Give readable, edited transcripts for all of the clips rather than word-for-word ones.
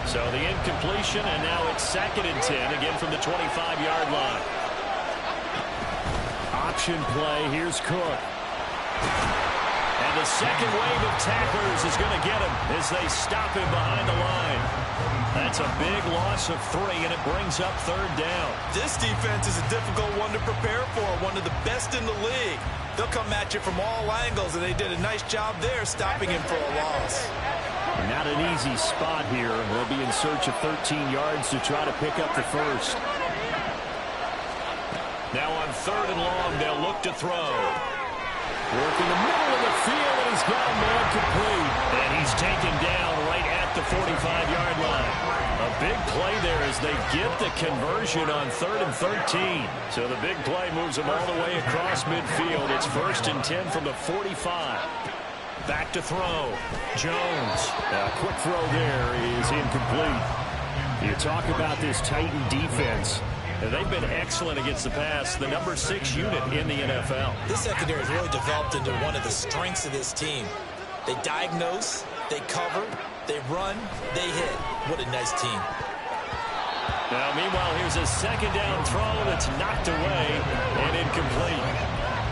So the incompletion, and now it's 2nd and 10, again from the 25-yard line. Option play. Here's Cook. And the second wave of tacklers is going to get him as they stop him behind the line. That's a big loss of 3, and it brings up 3rd down. This defense is a difficult one to prepare for, one of the best in the league. They'll come at you from all angles, and they did a nice job there stopping him for a loss. Not an easy spot here. They'll be in search of 13 yards to try to pick up the first. Now on 3rd and long, they'll look to throw. Working the middle of the field, and he's got a man complete. And he's taken down right at the 45-yard line. A big play there as they get the conversion on 3rd and 13. So the big play moves them all the way across midfield. It's 1st and 10 from the 45. Back to throw. Jones. A quick throw there is incomplete. You talk about this Titan defense. They've been excellent against the pass, the number 6 unit in the NFL. This secondary has really developed into one of the strengths of this team. They diagnose, they cover, they run, they hit. What a nice team. Now, meanwhile, here's a 2nd down throw that's knocked away and incomplete.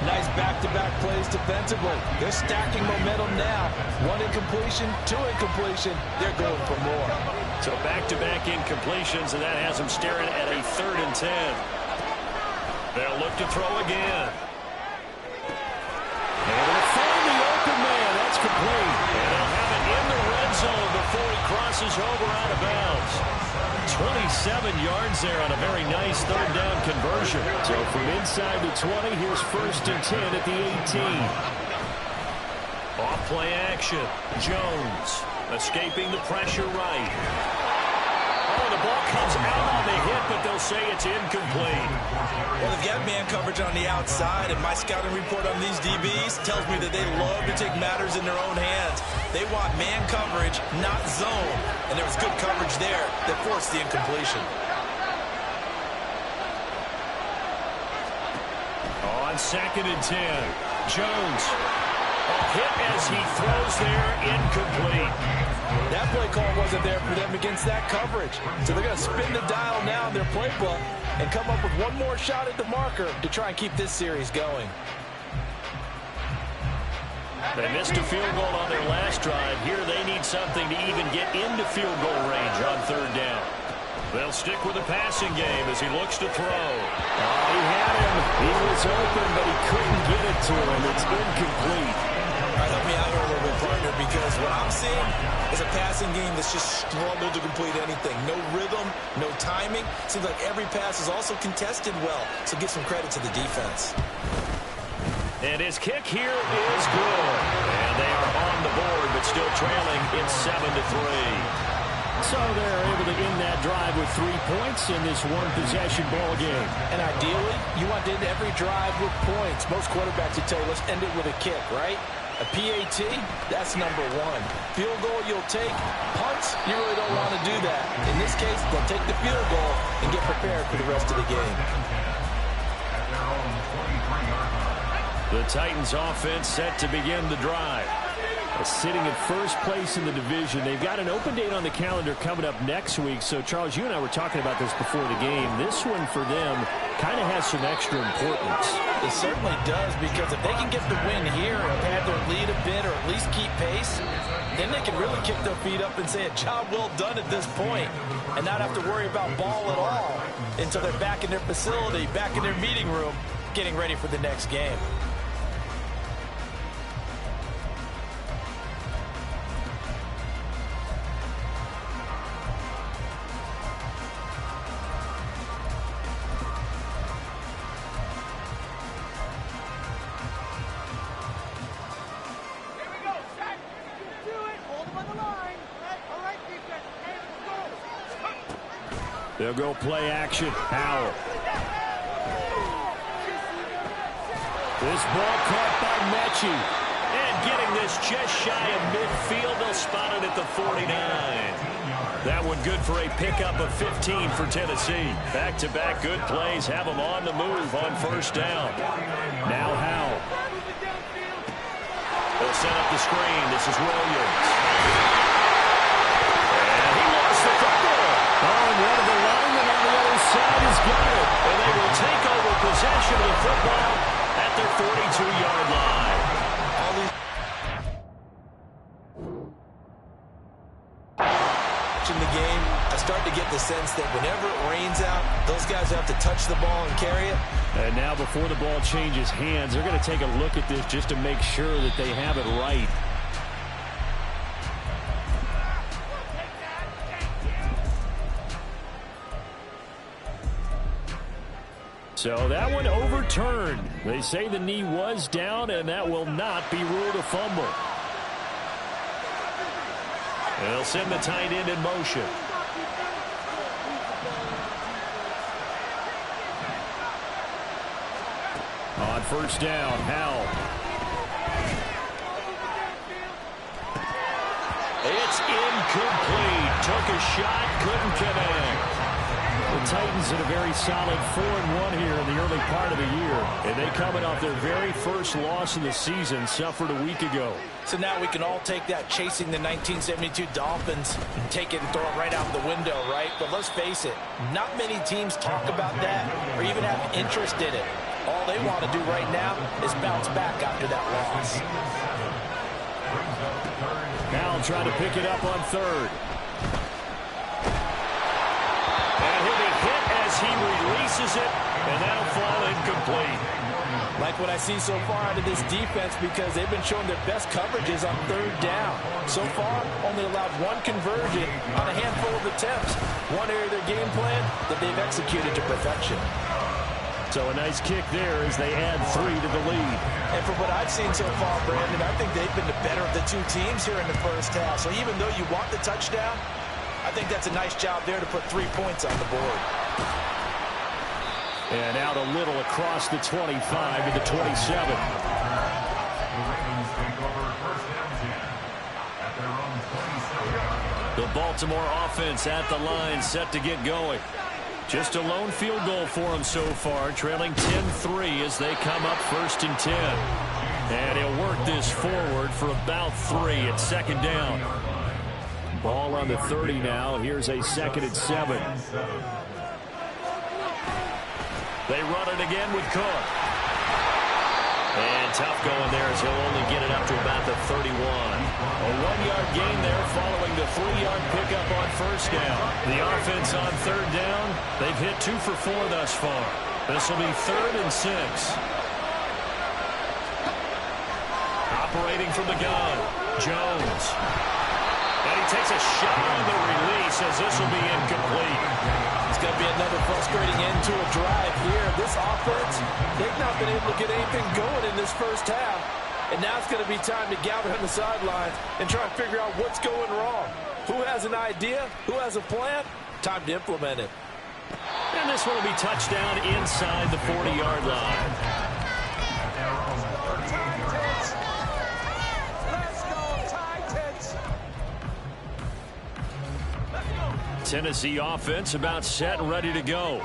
Nice back-to-back plays defensively. They're stacking momentum now. 1 incompletion, 2 incompletion. They're going for more. So back-to-back incompletions, and that has them staring at a 3rd and 10. They'll look to throw again. And they'll find the open man. That's complete. And they'll have it in the red zone before he crosses over out of bounds. 27 yards there on a very nice 3rd down conversion. So from inside the 20, here's 1st and 10 at the 18. Off play action. Jones escaping the pressure right. Oh, the ball comes out on the hit, but they'll say it's incomplete. Well, they've got man coverage on the outside, and my scouting report on these DBs tells me that they love to take matters in their own hands. They want man coverage, not zone. And there was good coverage there that forced the incompletion. On 2nd and 10, Jones. A hit as he throws there, incomplete. That play call wasn't there for them against that coverage. So they're going to spin the dial now in their playbook and come up with one more shot at the marker to try and keep this series going. They missed a field goal on their last drive. Here they need something to even get into field goal range on 3rd down. They'll stick with the passing game as he looks to throw. Oh, he had him. He was open, but he couldn't get it to him. It's incomplete. All right, help me out here a little bit, partner, because what I'm seeing is a passing game that's just struggled to complete anything. No rhythm, no timing. Seems like every pass is also contested well, so give some credit to the defense. And his kick here is good. And they are on the board, but still trailing. It's 7-3. So they're able to end that drive with 3 points in this one-possession ball game. And ideally, you want to end every drive with points. Most quarterbacks would tell you, let's end it with a kick, right? A PAT, that's number 1. Field goal you'll take. Punts, you really don't want to do that. In this case, they'll take the field goal and get prepared for the rest of the game. The Titans offense set to begin the drive. Sitting at first place in the division. They've got an open date on the calendar coming up next week. So, Charles, you and I were talking about this before the game. This one for them kind of has some extra importance. It certainly does, because if they can get the win here and pad their lead a bit or at least keep pace, then they can really kick their feet up and say a job well done at this point and not have to worry about ball at all until they're back in their facility, back in their meeting room, getting ready for the next game. They'll go play action. Howell. This ball caught by Mechie. And getting this just shy of midfield, they'll spot it at the 49. That one good for a pickup of 15 for Tennessee. Back-to-back good plays have them on the move on 1st down. Now Howell. They'll set up the screen. This is Williams. And he lost watching the game, I start to get the sense that whenever it rains out, those guys have to touch the ball and carry it. And now before the ball changes hands, they're going to take a look at this just to make sure that they have it right. So that one overturned. They say the knee was down, and that will not be ruled a fumble. They'll send the tight end in motion. On first down, Howell. It's incomplete. Took a shot, couldn't connect. The Titans had a very solid 4-1 here in the early part of the year. And they coming off their very first loss of the season, suffered a week ago. So now we can all take that chasing the 1972 Dolphins and take it and throw it right out the window, right? But let's face it, not many teams talk about that or even have interest in it. All they want to do right now is bounce back after that loss. Now trying to pick it up on third. He releases it, and that'll fall incomplete. Like what I see so far out of this defense, because they've been showing their best coverages on third down. So far, only allowed one conversion on a handful of attempts. One area of their game plan that they've executed to perfection. So a nice kick there as they add 3 to the lead. And from what I've seen so far, Brandon, I think they've been the better of the two teams here in the first half. So even though you want the touchdown, I think that's a nice job there to put 3 points on the board. And out a little across the 25 to the 27. The Baltimore offense at the line, set to get going. Just a lone field goal for them so far, trailing 10-3 as they come up 1st and 10. And he'll work this forward for about 3 at second down. Ball on the 30 now. Here's a 2nd and 7. They run it again with Cook. And tough going there as he'll only get it up to about the 31. A 1-yard gain there following the 3-yard pickup on first down. The offense on third down, they've hit 2 for 4 thus far. This will be 3rd and 6. Operating from the gun, Jones. And he takes a shot on the release as this will be incomplete. It's going to be another frustrating end to a drive here. This offense, they've not been able to get anything going in this first half. And now it's going to be time to gather on the sidelines and try and figure out what's going wrong. Who has an idea? Who has a plan? Time to implement it. And this one will be touchdown inside the 40-yard line. Tennessee offense about set and ready to go.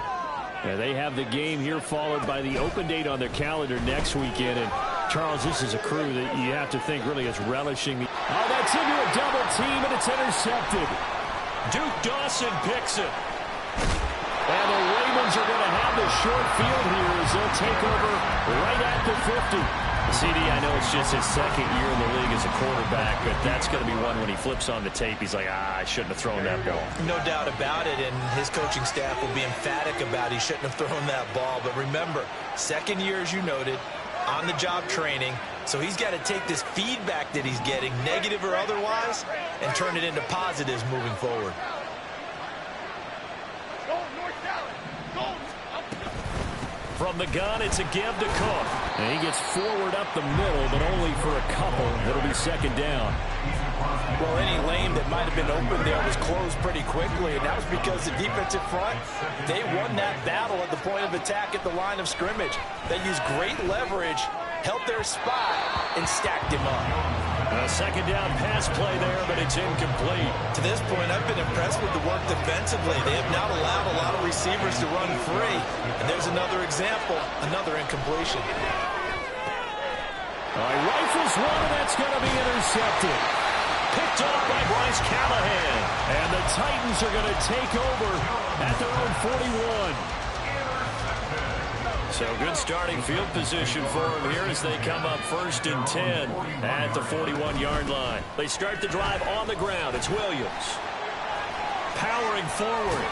Yeah, they have the game here followed by the open date on their calendar next weekend. And Charles, this is a crew that you have to think really is relishing. Oh, that's into a double team, and it's intercepted. Duke Dawson picks it. And the Ravens are going to have the short field here as they'll take over right at the 50. CD, I know it's just his 2nd year in the league as a quarterback, but that's going to be one when he flips on the tape, he's like, I shouldn't have thrown that ball. No doubt about it, and his coaching staff will be emphatic about he shouldn't have thrown that ball. But remember, 2nd year, as you noted, on-the-job training, so he's got to take this feedback that he's getting, negative or otherwise, and turn it into positives moving forward. From the gun, it's a give to Cook. And he gets forward up the middle, but only for a couple. It'll be 2nd down. Well, any lane that might have been open there was closed pretty quickly, and that was because the defensive front, they won that battle at the point of attack at the line of scrimmage. They used great leverage, held their spot, and stacked him up. A 2nd down pass play there, but it's incomplete. To this point, I've been impressed with the work defensively. They have not allowed a lot of receivers to run free. And there's another example, another incompletion. All right, rifles one, and that's going to be intercepted. Picked off by Bryce Callahan. And the Titans are going to take over at their own 41. So good starting field position for them here as they come up 1st and 10 at the 41-yard line. They start the drive on the ground. It's Williams. powering forward.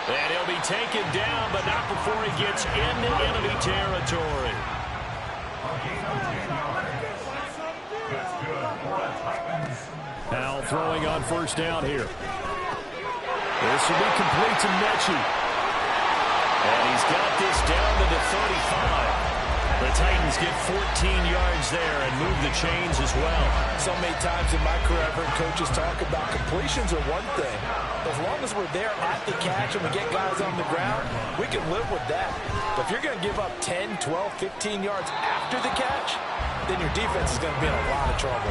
And he'll be taken down, but not before he gets into enemy territory. Now throwing on first down here. This will be complete to Mechie. And he's got this down to the 35. The Titans get 14 yards there and move the chains as well. So many times in my career, I've heard coaches talk about completions are one thing. As long as we're there at the catch and we get guys on the ground, we can live with that. But if you're going to give up 10, 12, 15 yards after the catch, then your defense is going to be in a lot of trouble.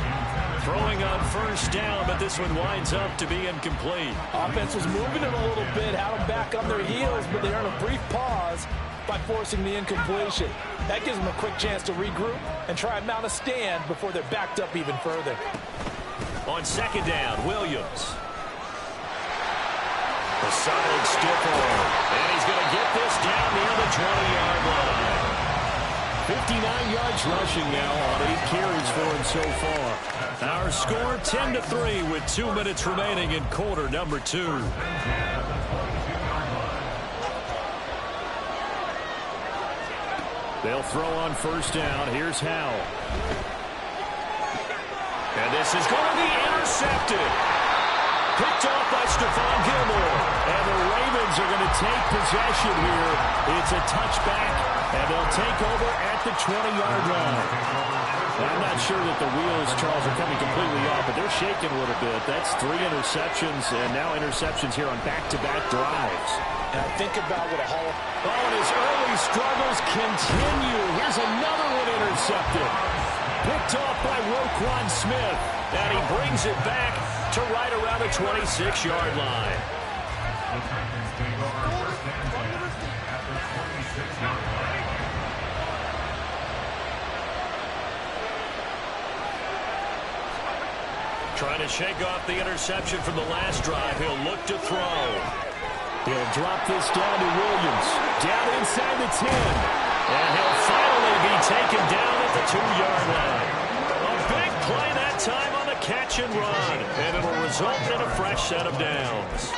Throwing on first down, but this one winds up to be incomplete. Offense was moving it a little bit, had them back on their heels, but they earned a brief pause by forcing the incompletion. That gives them a quick chance to regroup and try and mount a stand before they're backed up even further. On second down, Williams. The solid stiff arm. And he's going to get this down near the 20-yard line. 59 yards rushing now on 8 carries for him so far. Our score 10-3 with 2 minutes remaining in quarter number 2. They'll throw on first down. Here's Howell. And this is going to be intercepted. Picked off by Stephon Gilmore. And the Ravens are going to take possession here. It's a touchback, and they'll take over at the 20-yard line. I'm not sure that the wheels, Charles, are coming completely off, but they're shaking a little bit. That's 3 interceptions, and now interceptions here on back-to-back drives. And I think about what a Hall. Oh, and his early struggles continue. Here's another one intercepted. Picked off by Roquan Smith. And he brings it back to right around the 26-yard line. Trying to shake off the interception from the last drive. He'll look to throw. He'll drop this down to Williams. Down inside the 10. And he'll finally be taken down at the 2-yard line. A big play that time on the catch and run. And it'll result in a fresh set of downs.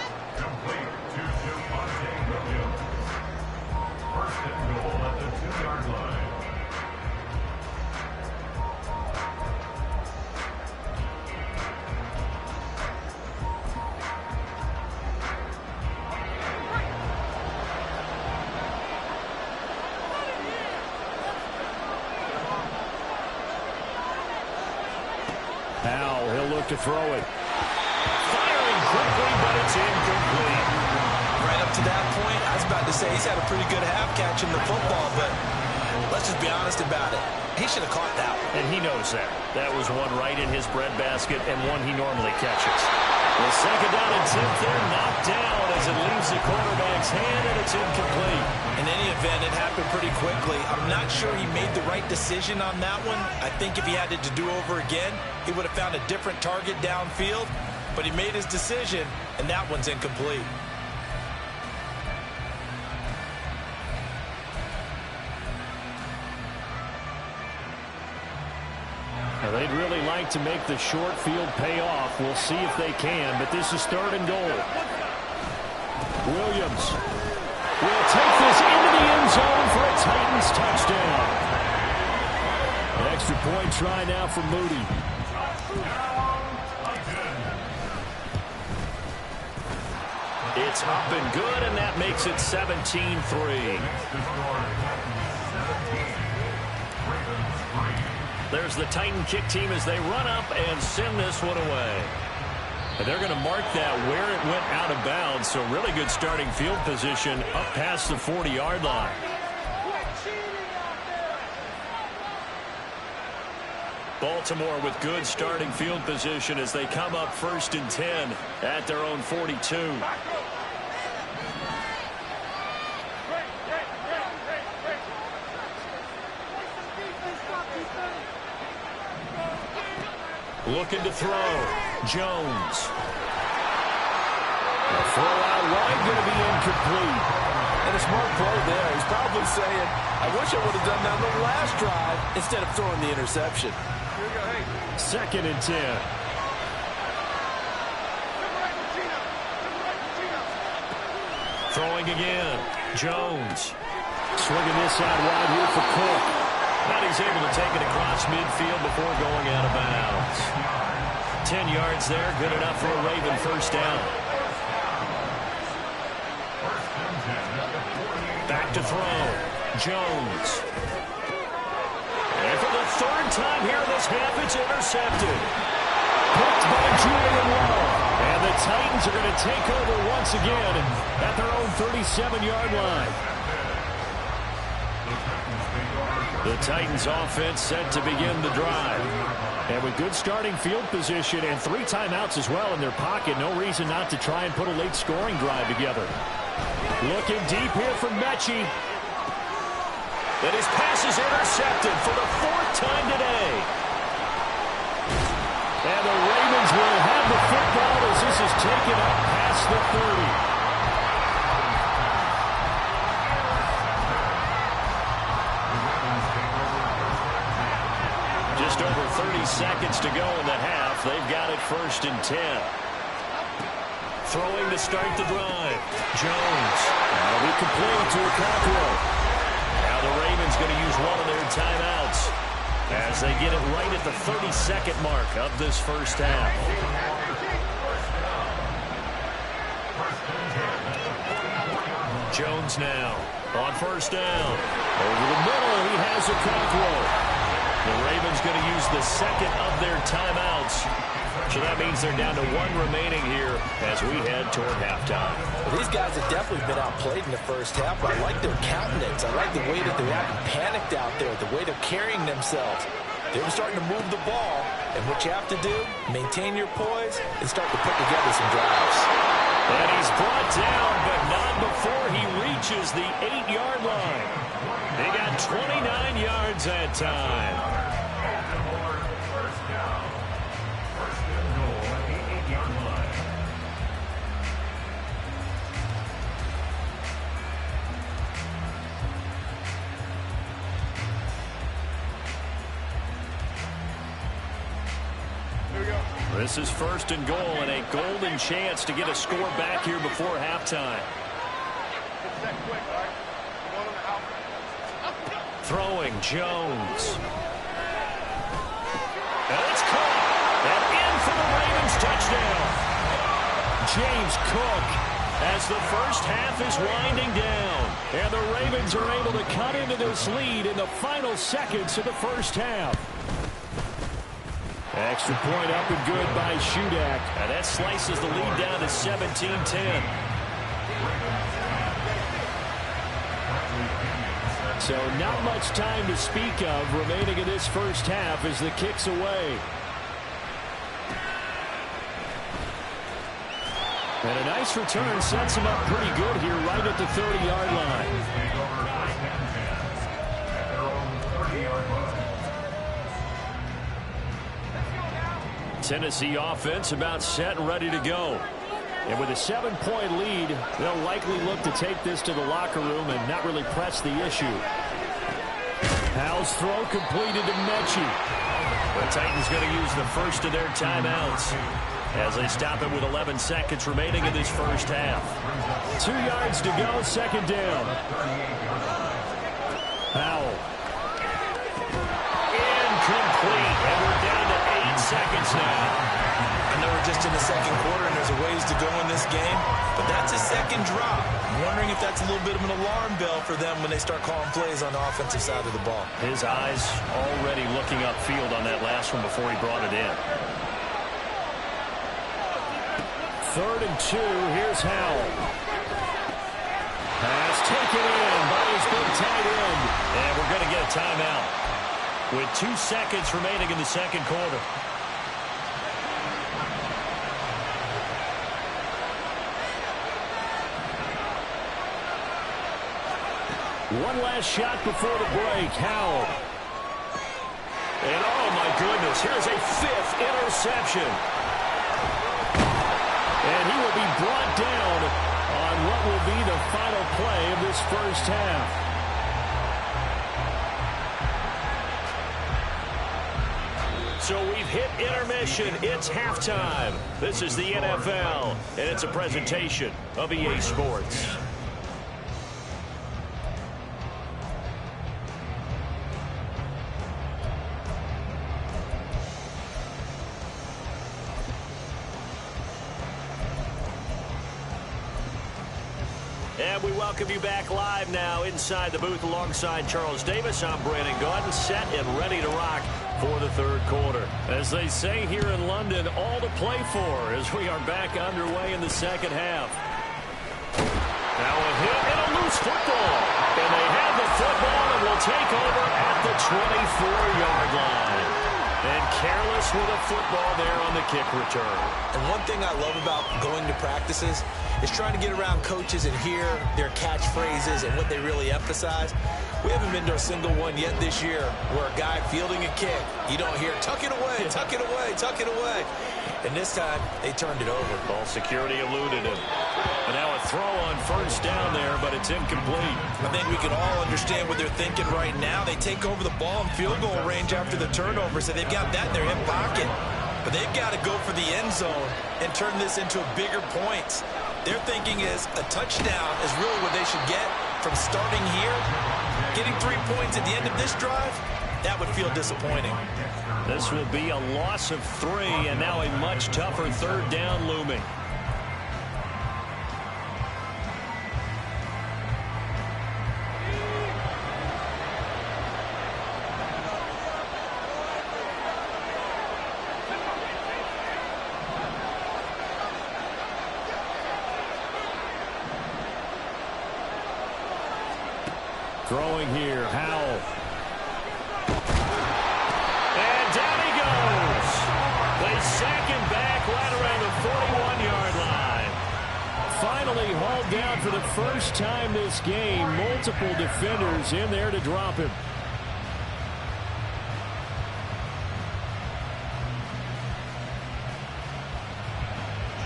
To throw it. Firing quickly, but it's incomplete. Right up to that point, I was about to say he's had a pretty good half catching the football, but let's just be honest about it. He should have caught that one. And he knows that. That was one right in his breadbasket and one he normally catches. The second down and 10th there, knocked down as it leaves the quarterback's hand, and it's incomplete. In any event, it happened pretty quickly. I'm not sure he made the right decision on that one. I think if he had it to do over again, he would have found a different target downfield. But he made his decision, and that one's incomplete. Now, they'd really like to make the short field pay off. We'll see if they can, but this is 3rd and goal. Williams will take this into the end zone for a Titans touchdown. An extra point try now for Moody. It's up and good, and that makes it 17-3. There's the Titan kick team as they run up and send this one away. And they're going to mark that where it went out of bounds, so really good starting field position up past the 40-yard line. Baltimore with good starting field position as they come up 1st and 10 at their own 42. Looking to throw. Jones. The throw out wide going to be incomplete. And a smart play there. He's probably saying, I wish I would have done that on the last drive instead of throwing the interception. 2nd and 10. Throwing again. Jones. Swinging this out wide here for Cook. And he's able to take it across midfield before going out of bounds. 10 yards there. Good enough for a Raven first down. Back to throw. Jones. And for the third time here in this half, it's intercepted. Picked by Julian Love. And the Titans are going to take over once again at their own 37-yard line. The Titans offense set to begin the drive. And with good starting field position and 3 timeouts as well in their pocket, no reason not to try and put a late scoring drive together. Looking deep here for Mechie. And his pass is intercepted for the 4th time today. And the Ravens will have the football as this is taken up past the 30. Just over 30 seconds to go in the half. They've got it 1st and 10. Throwing to start the drive. Jones. That'll be complete to Okonkwo. Now the Ravens going to use one of their timeouts as they get it right at the 30-second mark of this first half. Jones now on first down. Over the middle, he has Okonkwo. The Ravens going to use the second of their timeouts. So that means they're down to 1 remaining here as we head toward halftime. Well, these guys have definitely been outplayed in the first half, but I like their countenance. I like the way that they're acting panicked out there, the way they're carrying themselves. They're starting to move the ball, and what you have to do, maintain your poise and start to put together some drives. And he's brought down, but not before he reaches the 8-yard line. They got 29 yards that time. This is 1st and goal and a golden chance to get a score back here before halftime. Throwing Jones. And it's caught. And in for the Ravens touchdown. James Cook as the first half is winding down. And the Ravens are able to cut into this lead in the final seconds of the first half. Extra point up and good by Shudak. And that slices the lead down to 17-10. So not much time to speak of remaining in this first half as the kick's away. And a nice return sets him up pretty good here right at the 30-yard line. Tennessee offense about set and ready to go. And with a 7-point lead, they'll likely look to take this to the locker room and not really press the issue. Howell's throw completed to Mechie. The Titans going to use the first of their timeouts as they stop it with 11 seconds remaining in this first half. 2 yards to go, 2nd down. Howell. Incomplete. And we're down to 8 seconds now. I know we're just in the second quarter and there's a ways to go in this game, but that's a second drop. I'm wondering if that's a little bit of an alarm bell for them when they start calling plays on the offensive side of the ball. His eyes already looking upfield on that last one before he brought it in. 3rd and 2. Here's Howell. Pass taken in by his big tight end. And we're going to get a timeout with 2 seconds remaining in the second quarter. One last shot before the break. Howell. And oh my goodness, here's a 5th interception. And he will be brought down on what will be the final play of this first half. So we've hit intermission. It's halftime. This is the NFL, and it's a presentation of EA Sports. And we welcome you back live now inside the booth alongside Charles Davis. I'm Brandon Gaudin, set and ready to rock for the third quarter. As they say here in London, all to play for as we are back underway in the second half. Now a hit and a loose football. And they have the football and will take over at the 24-yard line. And careless with a football there on the kick return. And one thing I love about going to practices is trying to get around coaches and hear their catchphrases and what they really emphasize. We haven't been to a single one yet this year where a guy fielding a kick, you don't hear, tuck it away, tuck it away, tuck it away. And this time, they turned it over. Ball security eluded him. And now a throw on first down there, but it's incomplete. I think we can all understand what they're thinking right now. They take over the ball in field goal range after the turnover, so they've got that in their hip pocket. But they've got to go for the end zone and turn this into bigger points. Their thinking is a touchdown is really what they should get from starting here. Getting 3 points at the end of this drive, that would feel disappointing. This will be a loss of 3, and now a much tougher third down looming. Throwing here, Howell. And down he goes. They sack him back right around the 41-yard line. Finally hauled down for the first time this game. Multiple defenders in there to drop him.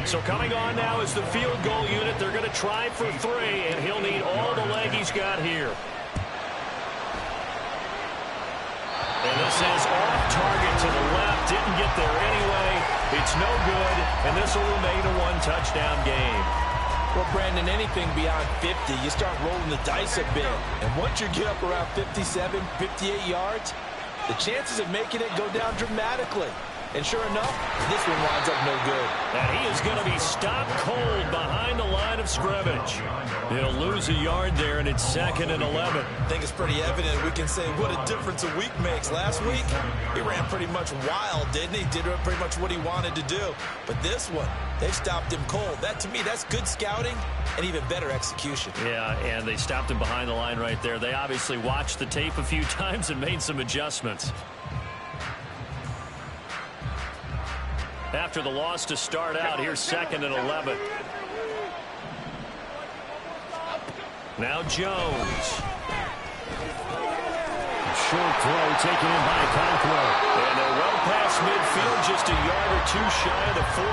So coming on now is the field goal unit. They're going to try for 3, and he'll need all the leg he's got here. And this is off target to the left. Didn't get there anyway. It's no good, and this will remain a one-touchdown game. Well, Brandon, anything beyond 50, you start rolling the dice a bit. And once you get up around 57, 58 yards, the chances of making it go down dramatically. And sure enough, this one winds up no good. And he is going to be stopped cold behind the line of scrimmage. He'll lose a yard there, and it's 2nd and 11. I think it's pretty evident. We can say what a difference a week makes. Last week, he ran pretty much wild, didn't he? Did pretty much what he wanted to do. But this one, they've stopped him cold. That, to me, that's good scouting and even better execution. Yeah, and they stopped him behind the line right there. They obviously watched the tape a few times and made some adjustments. After the loss to start out, here's 2nd and 11. Now Jones. Short throw taken in by Conqueror. And they're well past midfield, just a yard or 2 shy of the 40.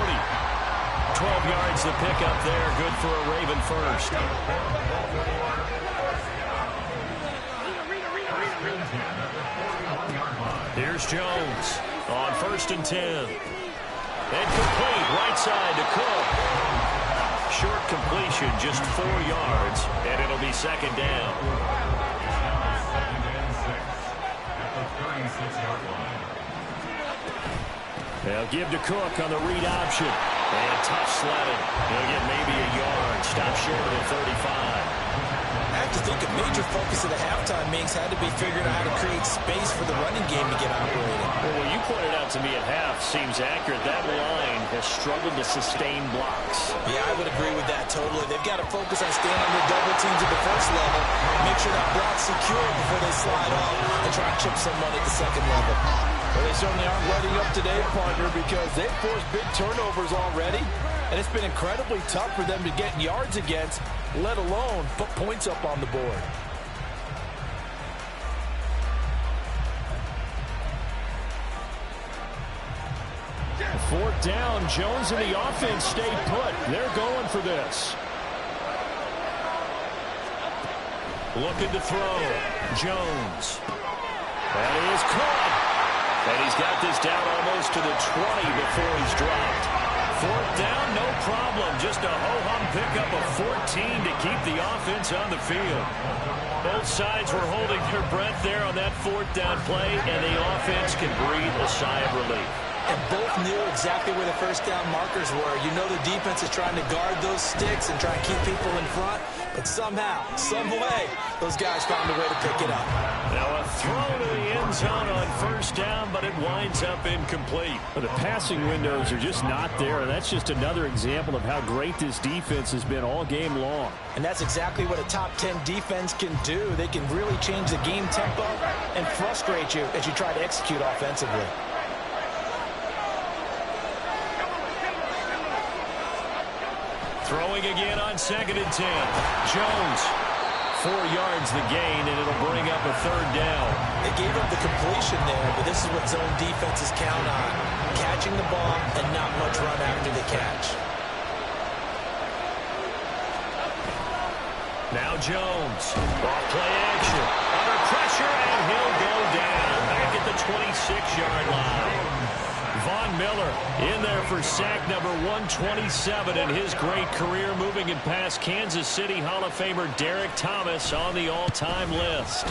12 yards to pick up there. Good for a Raven first. Here's Jones on 1st and 10. And complete, right side to Cook. Short completion, just 4 yards, and it'll be 2nd down. They'll give to Cook on the read option. And tough sledding. He'll get maybe a yard. Stop short of the 35. I have to think a major focus of the halftime Minks had to be figuring out how to create space for the running game to get operating. Well, what you pointed out to me at half seems accurate. That line has struggled to sustain blocks. Yeah, I would agree with that totally. They've got to focus on staying under double teams at the first level, make sure that block's secure before they slide off, and try and chip someone at the second level. Well, they certainly aren't letting up today, partner, because they've forced big turnovers already, and it's been incredibly tough for them to get yards against, let alone put points up on the board. Fourth down, Jones and the offense stayed put. They're going for this. Looking to throw. Jones. That is caught. And he's got this down almost to the 20 before he's dropped. Fourth down, no problem. Just a ho-hum pickup of 14 to keep the offense on the field. Both sides were holding their breath there on that fourth down play, and the offense can breathe a sigh of relief. and both knew exactly where the first down markers were. You know the defense is trying to guard those sticks and try and keep people in front, but somehow, some way, those guys found a way to pick it up. Now a throw to the end zone on first down, but it winds up incomplete. The passing windows are just not there. That's just another example of how great this defense has been all game long. And that's exactly what a top 10 defense can do. They can really change the game tempo and frustrate you as you try to execute offensively. Throwing again on 2nd and 10. Jones, 4 yards the gain, and it'll bring up a 3rd down. They gave up the completion there, but this is what zone defenses count on. Catching the ball and not much run after the catch. Now Jones, off play action, under pressure, and he'll go down back at the 26-yard line. Von Miller in there for sack number 127 in his great career, moving it past Kansas City Hall of Famer Derek Thomas on the all-time list.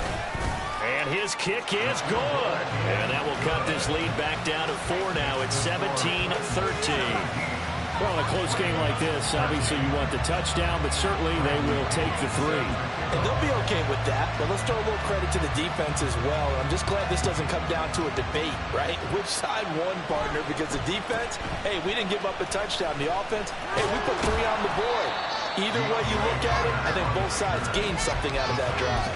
And his kick is good. And that will cut this lead back down to 4 now. It's 17-13. Well, in a close game like this, obviously you want the touchdown, but certainly they will take the 3. And they'll be okay with that, but let's throw a little credit to the defense as well. I'm just glad this doesn't come down to a debate, right? Which side won, partner? Because the defense, hey, we didn't give up a touchdown. The offense, hey, we put 3 on the board. Either way you look at it, I think both sides gained something out of that drive.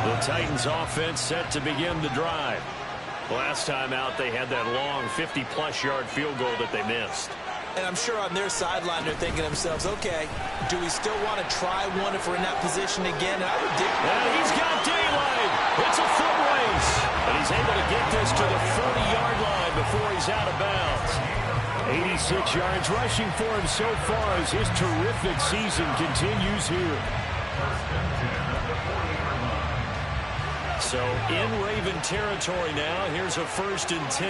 The Titans offense set to begin the drive. Last time out, they had that long 50-plus yard field goal that they missed. And I'm sure on their sideline they're thinking to themselves, okay, do we still want to try one if we're in that position again? And I would and he's got daylight. It's a foot race. And he's able to get this to the 40-yard line before he's out of bounds. 86 yards rushing for him so far as his terrific season continues here. So in Raven territory now. Here's a 1st and 10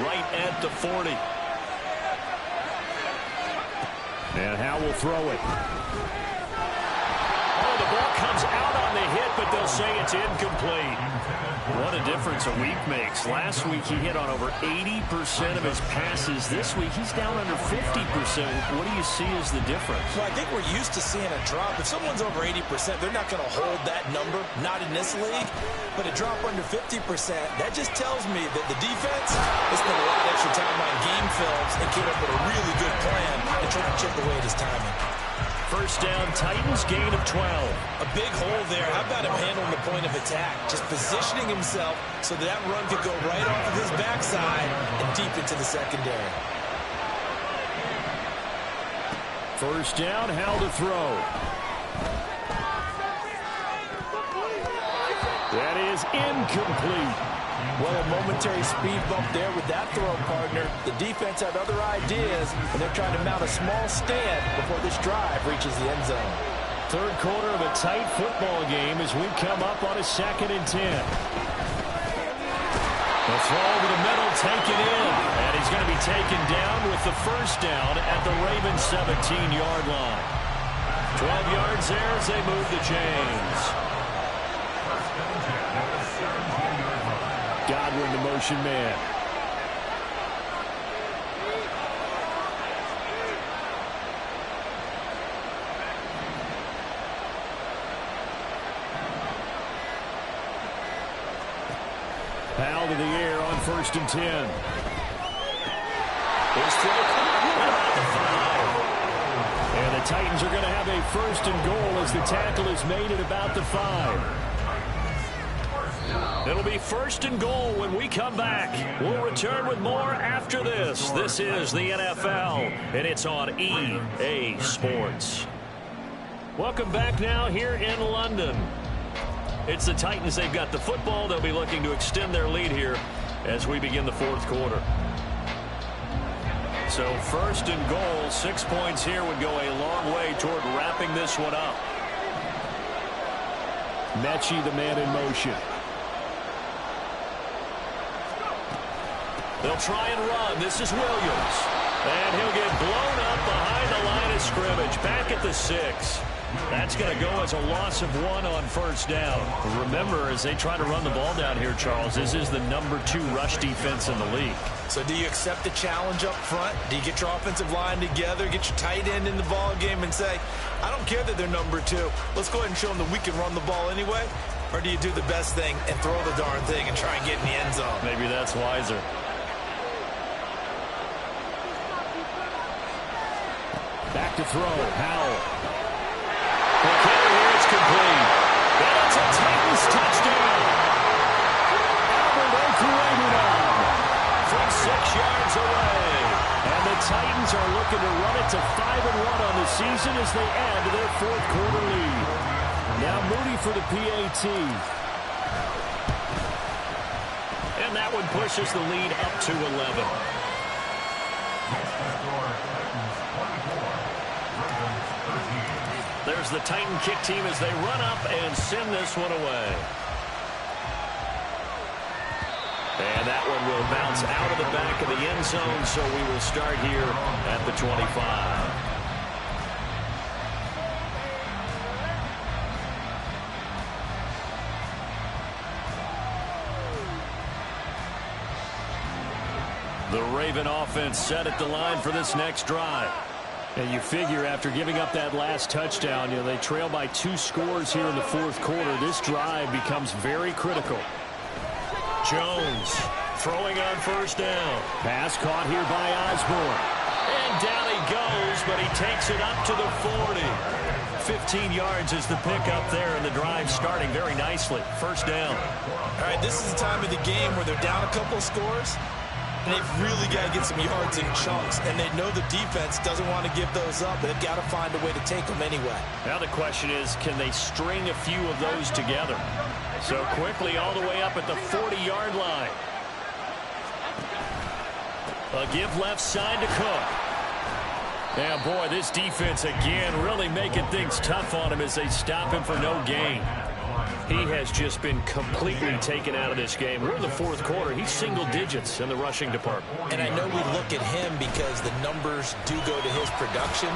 right at the 40. And Howe will throw it. Oh, the ball comes out on the hit, but they'll say it's incomplete. What a difference a week makes. Last week he hit on over 80% of his passes. This week he's down under 50%. What do you see as the difference? Well, I think we're used to seeing a drop. If someone's over 80%, they're not going to hold that number, not in this league. But a drop under 50%, that just tells me that the defense has spent a lot of extra time on game films and came up with a really good plan and trying to chip away at his timing. First down, Titans, gain of 12. A big hole there. How about him handling the point of attack? Just positioning himself so that run could go right off of his backside and deep into the secondary. First down, Howe to throw. That is incomplete. Well, a momentary speed bump there with that throw, partner. The defense had other ideas, and they're trying to mount a small stand before this drive reaches the end zone. Third quarter of a tight football game as we come up on a 2nd and 10. The throw over the middle, taken in. And he's going to be taken down with the first down at the Ravens' 17-yard line. 12 yards there as they move the chains. Godwin, the motion man. Powell to the air on 1st and 10. His throw about the 5. And the Titans are going to have a 1st and goal as the tackle is made at about the 5. It'll be 1st and goal when we come back. We'll return with more after this. This is the NFL, and it's on EA Sports. Welcome back now here in London. It's the Titans. They've got the football. They'll be looking to extend their lead here as we begin the 4th quarter. So 1st and goal, 6 points here would go a long way toward wrapping this one up. Mechie, the man in motion. They'll try and run. This is Williams. And he'll get blown up behind the line of of scrimmage, back at the 6. That's going to go as a loss of 1 on first down. Remember, as they try to run the ball down here, Charles, this is the #2 rush defense in the league. So do you accept the challenge up front? Do you get your offensive line together, get your tight end in the ball game and say, I don't care that they're #2. Let's go ahead and show them that we can run the ball anyway? Or do you do the best thing and throw the darn thing and try and get in the end zone? Maybe that's wiser. Back to throw. Howell. The carry here is complete. And it's a Titans touchdown. Albert Okwuegbunam from 6 yards away. And the Titans are looking to run it to 5-1 on the season as they add to their 4th quarter lead. Now Moody for the PAT. And that one pushes the lead up to 11. There's the Titan kick team as they run up and send this one away. And that one will bounce out of the back of the end zone, so we will start here at the 25. The Raven offense set at the line for this next drive. And you figure after giving up that last touchdown, they trail by 2 scores here in the 4th quarter. This drive becomes very critical. Jones throwing on first down. Pass caught here by Osborne. And down he goes, but he takes it up to the 40. 15 yards is the pickup there, and the drive starting very nicely. First down. All right, this is the time of the game where they're down a couple of scores. And they've really got to get some yards in chunks. And they know the defense doesn't want to give those up. They've got to find a way to take them anyway. Now the question is, can they string a few of those together? So quickly all the way up at the 40-yard line. A give left side to Cook. Now, boy, this defense again really making things tough on him as they stop him for no gain. He has just been completely taken out of this game. We're in the 4th quarter. He's single digits in the rushing department. And I know we look at him because the numbers do go to his production.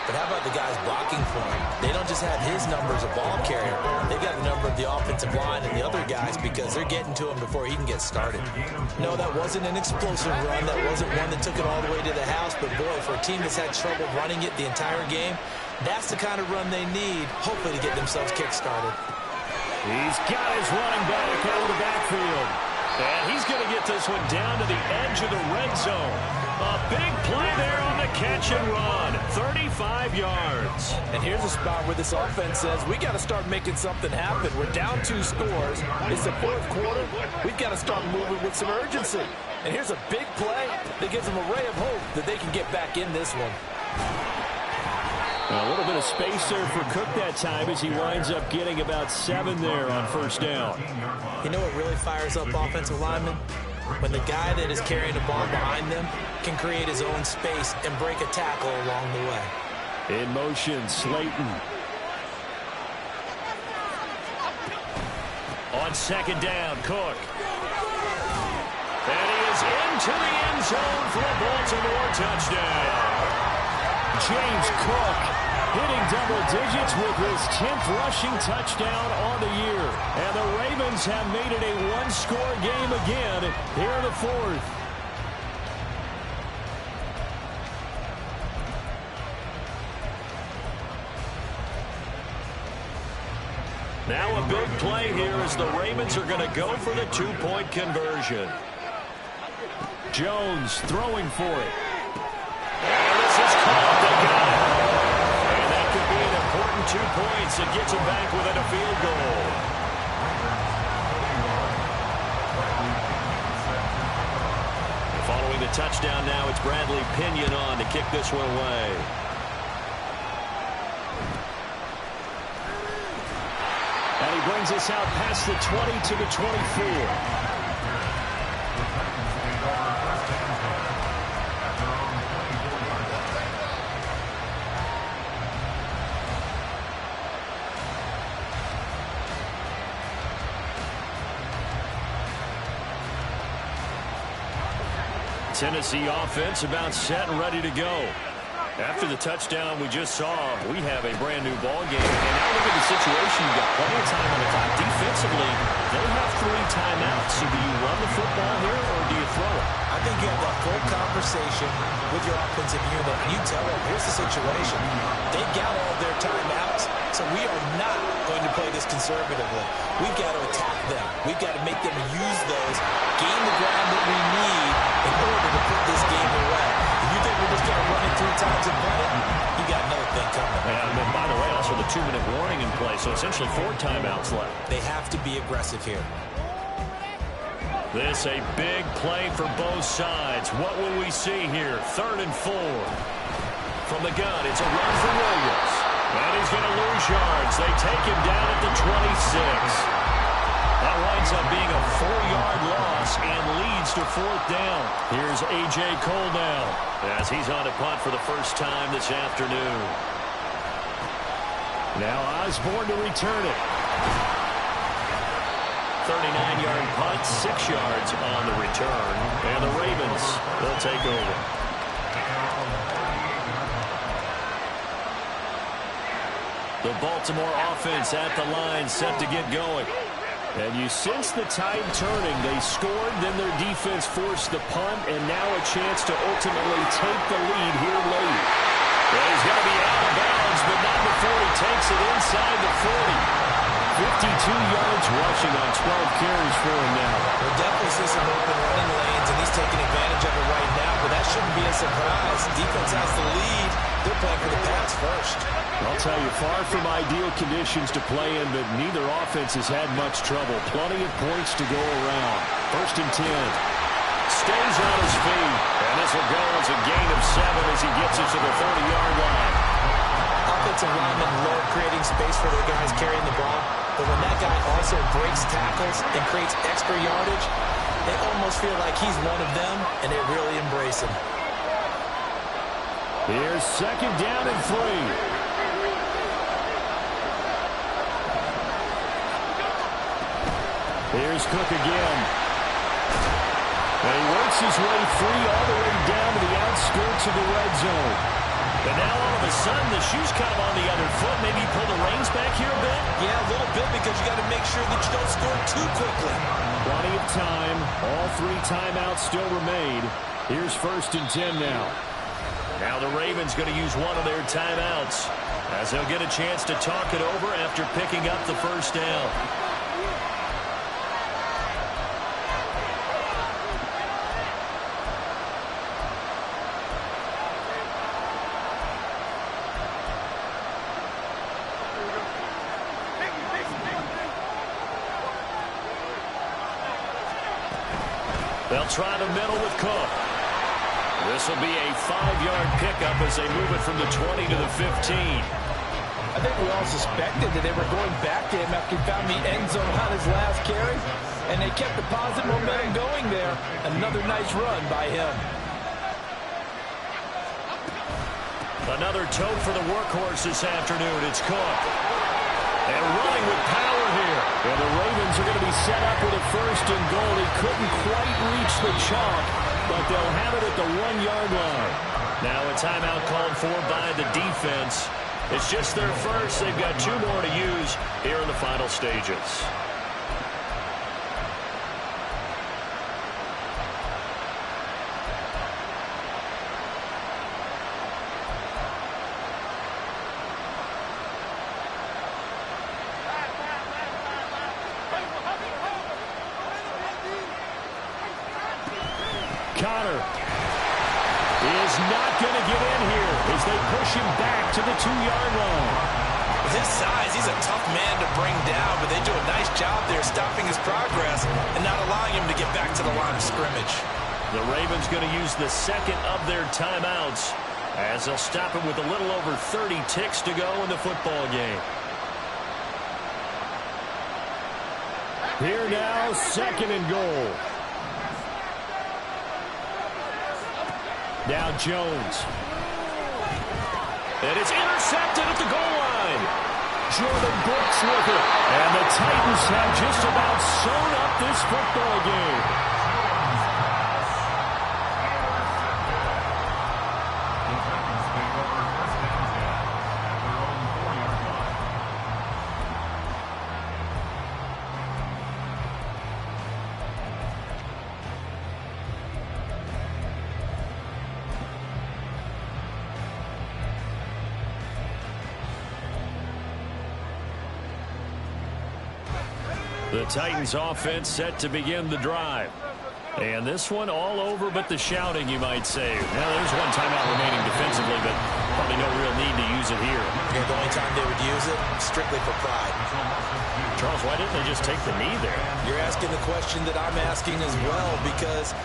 But how about the guys blocking for him? They don't just have his number as a ball carrier. They've got the number of the offensive line and the other guys because they're getting to him before he can get started. No, that wasn't an explosive run. That wasn't one that took it all the way to the house. But, boy, for a team that's had trouble running it the entire game, that's the kind of run they need, hopefully, to get themselves kick-started. He's got his running back out of the backfield. And he's going to get this one down to the edge of the red zone. A big play there on the catch and run. 35 yards. And here's a spot where this offense says, we got to start making something happen. We're down 2 scores. It's the 4th quarter. We've got to start moving with some urgency. And here's a big play that gives them a ray of hope that they can get back in this one. A little bit of space there for Cook that time as he winds up getting about 7 there on first down. You know what really fires up offensive linemen? When the guy that is carrying the ball behind them can create his own space and break a tackle along the way. In motion, Slayton. On second down, Cook. And he is into the end zone for a Baltimore touchdown. James Cook hitting double digits with his 10th rushing touchdown on the year. And the Ravens have made it a 1-score game again here in the 4th. Now a big play here as the Ravens are going to go for the 2-point conversion. Jones throwing for it. And this is caught. They got it. And that could be an important 2 points. It gets them back within a field goal. Following the touchdown now, it's Bradley Pinion on to kick this one away. And he brings us out past the 20 to the 24. Tennessee offense about set and ready to go. After the touchdown we just saw, we have a brand new ball game. And now look at the situation. You've got plenty of time on the clock. Defensively, they have 3 timeouts. So do you run the football here or do you throw it? I think you have that full conversation with your offensive unit, and you tell them, here's the situation. They got all their timeouts, so we are not going to play this conservatively. We've got to attack them. We've got to make them use those, gain the ground that we need in order to put this game away. If you think we're just going to run it 3 times and run it, you got another thing coming. And then, by the way, also the 2-minute warning in play, so essentially 4 timeouts left. They have to be aggressive here. This a big play for both sides. What will we see here? 3rd and 4. From the gun, it's a run for Williams. And he's going to lose yards. They take him down at the 26. That winds up being a 4-yard loss and leads to 4th down. Here's A.J. Cole now as he's on a punt for the first time this afternoon. Now Osborne to return it. 39-yard punt, 6 yards on the return. And the Ravens, they'll take over. The Baltimore offense at the line, set to get going. And you sense the tide turning. They scored, then their defense forced the punt, and now a chance to ultimately take the lead here late. Well, he's going to be out of bounds, but not before he takes it inside the 40. 52 yards rushing on 12 carries for him now. We'll definitely see some open running lanes, and he's taking advantage of it right now, but that shouldn't be a surprise. Defense has the lead. They're playing for the pass first. I'll tell you, far from ideal conditions to play in, but neither offense has had much trouble. Plenty of points to go around. 1st and 10. Stays on his feet, and this will go as a gain of 7 as he gets it to the 30-yard line. Offensive linemen love creating space for their guys carrying the ball, but when that guy also breaks tackles and creates extra yardage, they almost feel like he's one of them, and they really embrace him. Here's 2nd down and 3. Here's Cook again. And he works his way free all the way down to the outskirts of the red zone. And now all of a sudden the shoe's kind of on the other foot. Maybe pull the reins back here a bit? Yeah, a little bit, because you got to make sure that you don't score too quickly. Plenty of time. All 3 timeouts still remain. Here's 1st and 10 now. Now the Ravens going to use one of their timeouts as they'll get a chance to talk it over after picking up the 1st down. They'll try the middle with Cook. This will be a 5-yard pickup as they move it from the 20 to the 15. I think we all suspected that they were going back to him after he found the end zone on his last carry, and they kept the positive momentum going there. Another nice run by him. Another tote for the workhorse this afternoon. It's Cook. And running with power here. And the Ravens are going to be set up with a 1st and goal. He couldn't quite reach the chalk, but they'll have it at the 1-yard line. Now a timeout called for by the defense. It's just their first. They've got 2 more to use here in the final stages. Connor is not going to get in here as they push him back to the 2-yard line. With his size, he's a tough man to bring down, but they do a nice job there stopping his progress and not allowing him to get back to the line of scrimmage. The Ravens going to use the 2nd of their timeouts as they'll stop him with a little over 30 ticks to go in the football game. Here now, 2nd and goal. Now Jones. And it's intercepted at the goal line. Jordan Brooks with it. And the Titans have just about sewn up this football game. The Titans offense set to begin the drive. And this one all over but the shouting, you might say. Now, there's one timeout remaining defensively, but probably no real need to use it here. Yeah, the only time they would use it, strictly for pride. Charles, why didn't they just take the knee there? You're asking the question that I'm asking as well, because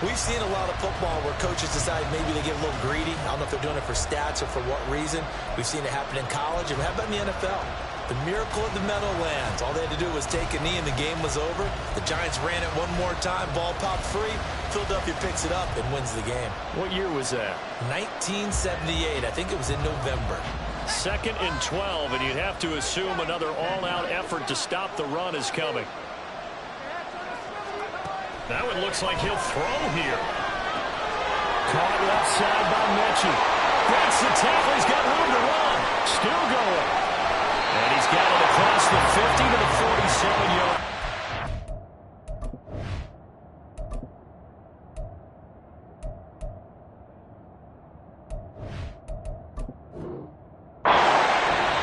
we've seen a lot of football where coaches decide maybe they get a little greedy. I don't know if they're doing it for stats or for what reason. We've seen it happen in college, and how about in the NFL? The miracle of the Meadowlands. All they had to do was take a knee and the game was over. The Giants ran it one more time. Ball popped free. Philadelphia picks it up and wins the game. What year was that? 1978. I think it was in November. 2nd and 12, and you'd have to assume another all-out effort to stop the run is coming. That one looks like he'll throw here. Caught left side by Mechie. Breaks the tackle. He's got room to run. Still going. And he's got it across the 50 to the 47-yard.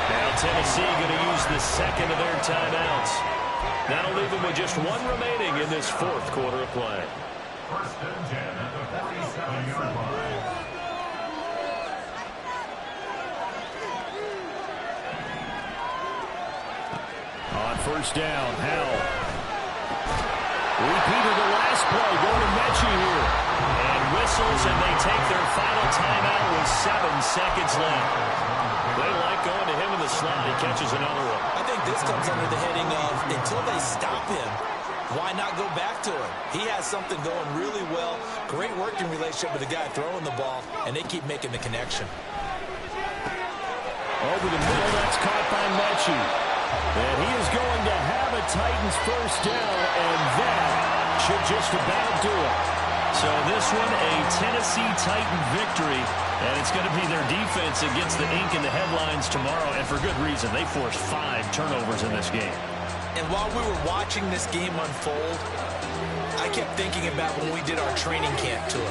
Now Tennessee going to use the second of their timeouts. That'll leave them with just one remaining in this 4th quarter of play. 1st and 10 at the 47-yard line. On 1st down, Howell. Repeated the last play, going to Mechie here. And whistles, and they take their final timeout with 7 seconds left. They like going to him in the slot. He catches another one. I think this comes under the heading of, until they stop him, why not go back to him? He has something going really well. Great working relationship with the guy throwing the ball, and they keep making the connection. Over the middle, that's caught by Mechie. And he is going to have a Titans 1st down, and that should just about do it. So this one, a Tennessee Titan victory, and it's going to be their defense that gets the ink in the headlines tomorrow, and for good reason. They forced 5 turnovers in this game. And while we were watching this game unfold, I kept thinking about when we did our training camp tour.